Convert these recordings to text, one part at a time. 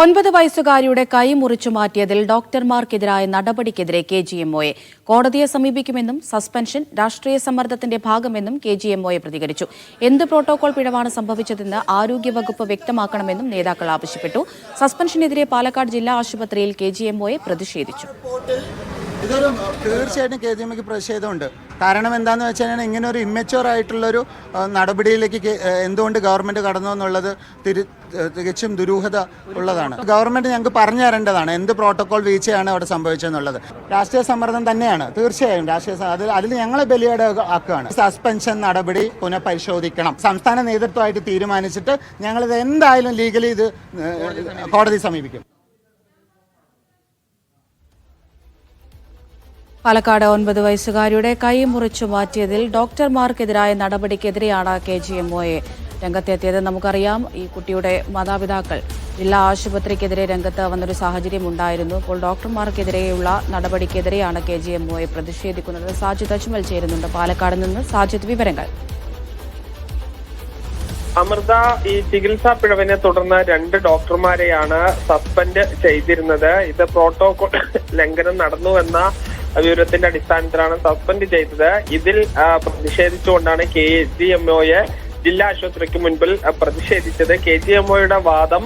9 വയസ്സുകാരിയുടെ കൈ മുറിച്ചു മാറ്റിയതിൽ ഡോക്ടർമാർക്കെതിരായ നടപടിക്കെതിരെ KGMOയെ കോടതിയെ സമീപിക്കുമെന്നും സസ്പെൻഷൻ രാഷ്ട്രീയ സമ്മർദ്ദത്തിന്റെ ഭാഗമെന്നും KGMOയെ പ്രതികരിച്ചു. എന്ത് പ്രോട്ടോകോൾ പിഴവാണ് സംഭവിച്ചതെന്ന് ആരോഗ്യവകുപ്പ് വ്യക്തമാക്കണമെന്നും നേതാക്കൾ ആവശ്യപ്പെട്ടു. സസ്പെൻഷനെതിരെ പാലക്കാട് ജില്ലാ ആശുപത്രിയിൽ KGMOയെ പ്രതിഷേധിച്ചു. തീർച്ചയായിട്ടും KGMOയ്ക്ക് പ്രതിഷേധമുണ്ട്. കാരണം എന്താണെന്ന് വെച്ചാൽ ഇങ്ങനെ ഒരു ഇമ്മച്യൂർ ആയിട്ടുള്ളൊരു നടപടിയിലേക്ക് എന്തുകൊണ്ട് ഗവൺമെൻറ് കടന്നു എന്നുള്ളത് തികച്ചും ദുരൂഹത ഉള്ളതാണ്. ഗവൺമെൻറ് ഞങ്ങൾക്ക് പറഞ്ഞു തരേണ്ടതാണ് എന്ത് പ്രോട്ടോകോൾ വീഴ്ചയാണ് അവിടെ സംഭവിച്ചതെന്നുള്ളത്. രാഷ്ട്രീയ സമ്മർദ്ദം തന്നെയാണ്, തീർച്ചയായും അതിൽ ഞങ്ങളെ ബലിയാട് ആക്കുകയാണ്. സസ്പെൻഷൻ നടപടി പുനഃപരിശോധിക്കണം. സംസ്ഥാന നേതൃത്വമായിട്ട് തീരുമാനിച്ചിട്ട് ഞങ്ങളിത് എന്തായാലും ലീഗലി ഇത് കോടതി സമീപിക്കും. പാലക്കാട് 9 വയസ്സുകാരിയുടെ കൈ മുറിച്ചു മാറ്റിയതിൽ ഡോക്ടർമാർക്കെതിരായ നടപടിക്കെതിരെയാണ് KGMOയെ രംഗത്തെത്തിയത്. നമുക്കറിയാം, ഈ കുട്ടിയുടെ മാതാപിതാക്കൾ ജില്ലാ ആശുപത്രിക്കെതിരെ രംഗത്ത് വന്നൊരു സാഹചര്യം ഉണ്ടായിരുന്നു. ഇപ്പോൾ ഡോക്ടർമാർക്കെതിരെയുള്ള നടപടിക്കെതിരെയാണ് KGMOയെ പ്രതിഷേധിക്കുന്നത്. സാജിദ് അജ്മൽ ചേരുന്നുണ്ട് പാലക്കാട് നിന്ന്. സാജിദ്, വിവരങ്ങൾ. അമൃത, ഈ ചികിത്സാ പിഴവിനെ തുടർന്ന് 2 ഡോക്ടർമാരെയാണ് സസ്പെൻഡ് ചെയ്തിരുന്നത്. ഇത് പ്രോട്ടോകോൾ ലംഘനം നടന്നുവെന്ന വിവരത്തിന്റെ അടിസ്ഥാനത്തിലാണ് സസ്പെൻഡ് ചെയ്തത്. ഇതിൽ പ്രതിഷേധിച്ചുകൊണ്ടാണ് KGMOയെ ജില്ലാ ആശുപത്രിക്ക് മുൻപിൽ പ്രതിഷേധിച്ചത്. KGMOയുടെ വാദം,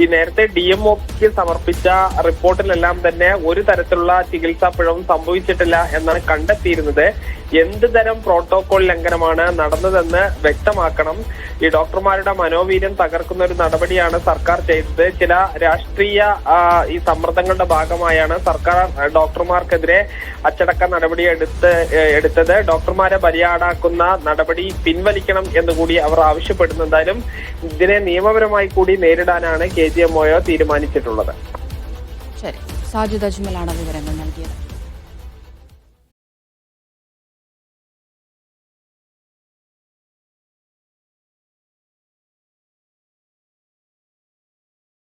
ഈ നേരത്തെ DMOക്ക് സമർപ്പിച്ച റിപ്പോർട്ടിലെല്ലാം തന്നെ ഒരു തരത്തിലുള്ള ചികിത്സാ പിഴവും സംഭവിച്ചിട്ടില്ല എന്നാണ് കണ്ടെത്തിയിരുന്നത്. എന്ത് തരം പ്രോട്ടോകോൾ ലംഘനമാണ് നടന്നതെന്ന് വ്യക്തമാക്കണം. ഈ ഡോക്ടർമാരുടെ മനോവീര്യം തകർക്കുന്ന ഒരു നടപടിയാണ് സർക്കാർ ചെയ്തത്. ചില രാഷ്ട്രീയ ഈ സമ്മർദ്ദങ്ങളുടെ ഭാഗമായാണ് സർക്കാർ ഡോക്ടർമാർക്കെതിരെ അച്ചടക്ക നടപടി എടുത്തത്. ഡോക്ടർമാരെ ബലിയാടാക്കുന്ന നടപടി പിൻവലിക്കണം എന്നുകൂടി അവർ ആവശ്യപ്പെടുന്നു. എന്തായാലും ഇതിനെ നിയമപരമായി കൂടി നേരിടാനാണ് KGMO തീരുമാനിച്ചിട്ടുള്ളത്. ശരി, സാജിദ് അജ്മലാണ് വിവരങ്ങൾ നൽകിയത്.